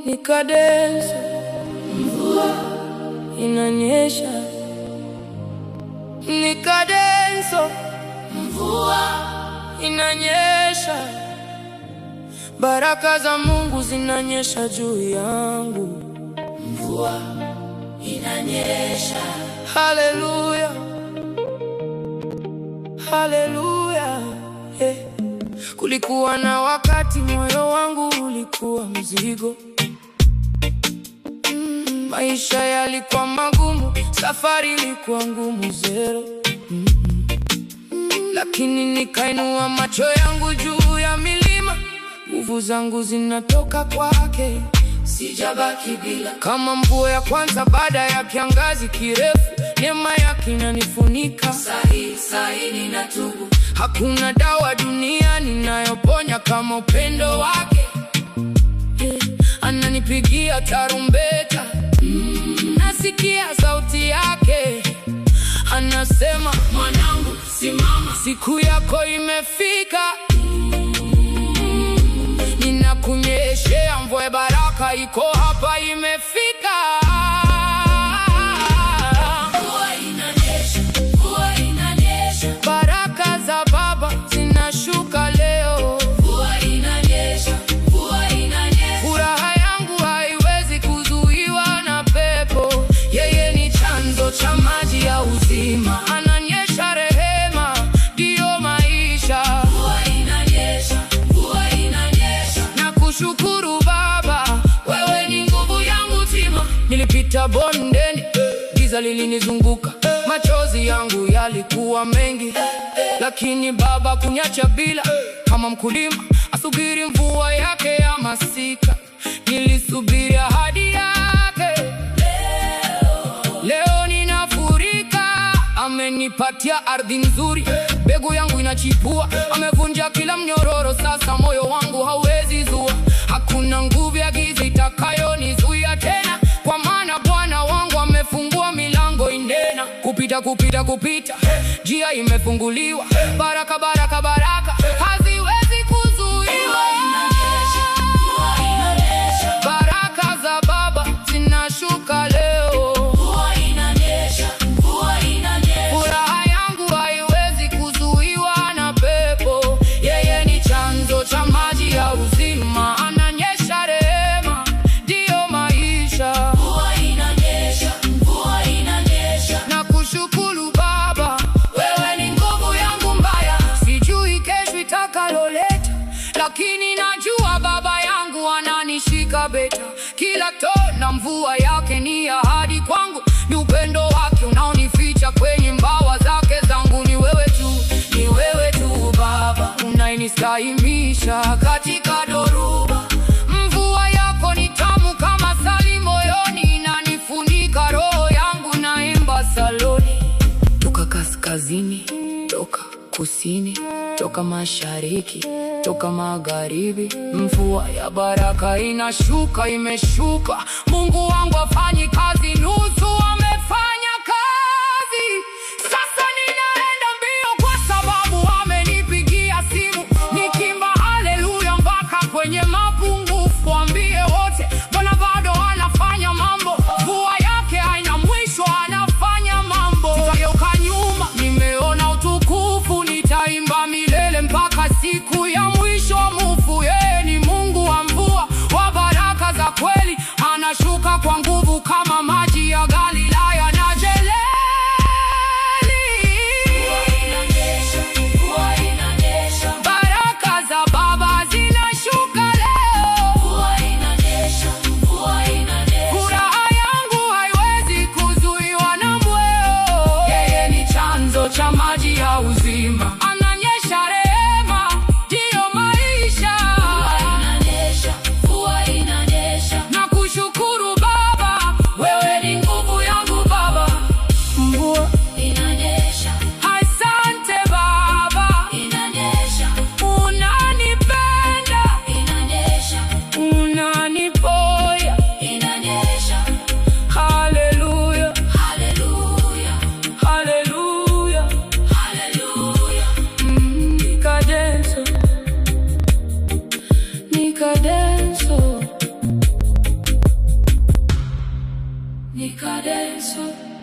Nikadenso, mvua inanyesha. Nikadenso, mvua inanyesha. Baraka za Mungu zinanyesha juu yangu. Mvua inanyesha. Haleluya, haleluya, yeah. Kulikuwa na wakati moyo wangu ulikuwa mzigo. Maisha yalikuwa magumu, safari ilikuwa ngumu zero. Lakini nikainua macho yangu juu ya milima. Nguvu zangu zinatoka kwake, sijabaki bila. Kama mvua ya kwanza baada ya kiangazi kirefu, neema yake inanifunika. Sahi ninatubu. Hakuna dawa duniani inayoponya kama upendo wake. Ananipigia tarumbeta, nasikia sauti yake. Anasema, mwanangu simama, siku yako imefika. Ninakunyeshea mvua, baraka iko hapa, imefika. Mvua inanyesha, mvua inanyesha. Baraka za Baba zinashuka leo. Mvua inanyesha, mvua inanyesha. Furaha yangu haiwezi kuzuiwa na pepo. Yeye ni chanzo cha maji ya uzima. Ananyesha rehema, ndiyo maisha. Mvua inanyesha, mvua inanyesha. Nakushukuru Baba, wewe ni nguvu yangu tima. Nilipita bondeni, giza lilinizunguka. Machozi yangu yalikuwa mengi, lakini Baba kuniacha bila. Kama mkulima asubiri mvua yake ya masika, nilisubiri ahadi yake. Leo ninafurika. Amenipatia ardhi nzuri, mbegu yangu inachipua. Amevunja kila mnyororo, sasa moyo wangu hauwezi zua. Hakuna nguvu ya giza itakayonizuia tena, kwa maana Bwana wangu amefungua milango inena. Kupita, njia imefunguliwa. Baraka, baraka, baraka haziwezi kuzuiwa. Baraka za Baba zinashuka leo. Furaha yangu haiwezi kuzuiwa na pepo. Yeye ni chanzo cha maji ya uzima. Ananyesha rehema, ndiyo maisha. Nakushukuru Baba, wewe ni nguvu yangu mbaya. Sijui kesho itakaloleta, lakini najua Baba yangu ananishika beta. Kila tone mvua yake ni ahadi kwangu. Ni upendo wake unaonificha kwenye mbawa zake zangu. Ni wewe tu, ni wewe tu Baba, unayenistahimisha katika dhoruba. Mvua yako ni tamu kama asali moyoni, inanifunika roho yangu, naimba saloni. Toka kaskazini, toka kusini, toka mashariki, toka magharibi, mvua ya baraka inashuka, imeshuka. Mungu wangu afanyi kazi nusu, amefanya kazi. Sasa ninaenda mbio kwa sababu amenipigia simu. Nikimba haleluya mpaka kwenye mapungufu. Ambie wote, Bwana bado anafanya mambo. Mvua yake haina mwisho, anafanya mambo. Sitageuka nyuma, nimeona utukufu. Nitaimba milele mpaka siku ya mwisho. Mufu, yeye ni Mungu wa mvua, wa baraka za kweli. Anashuka kwa nguvu kama maji ya Galilaya na Jeleli. Baraka za Baba zinashuka leo. Furaha yangu haiwezi kuzuiwa na mweo. Yeye ni chanzo cha maji ya uzima. Ananyesha rehema, ndiyo maisha. Nakushukuru Baba, wewe ni nguvu yangu Baba. Mvua inanyesha. Asante Baba, inanyesha. Unanipenda, inanyesha. Unaniponya, inanyesha. Haleluya, haleluya, haleluya, haleluya. Nikadenso, nikadenso. Kadenso.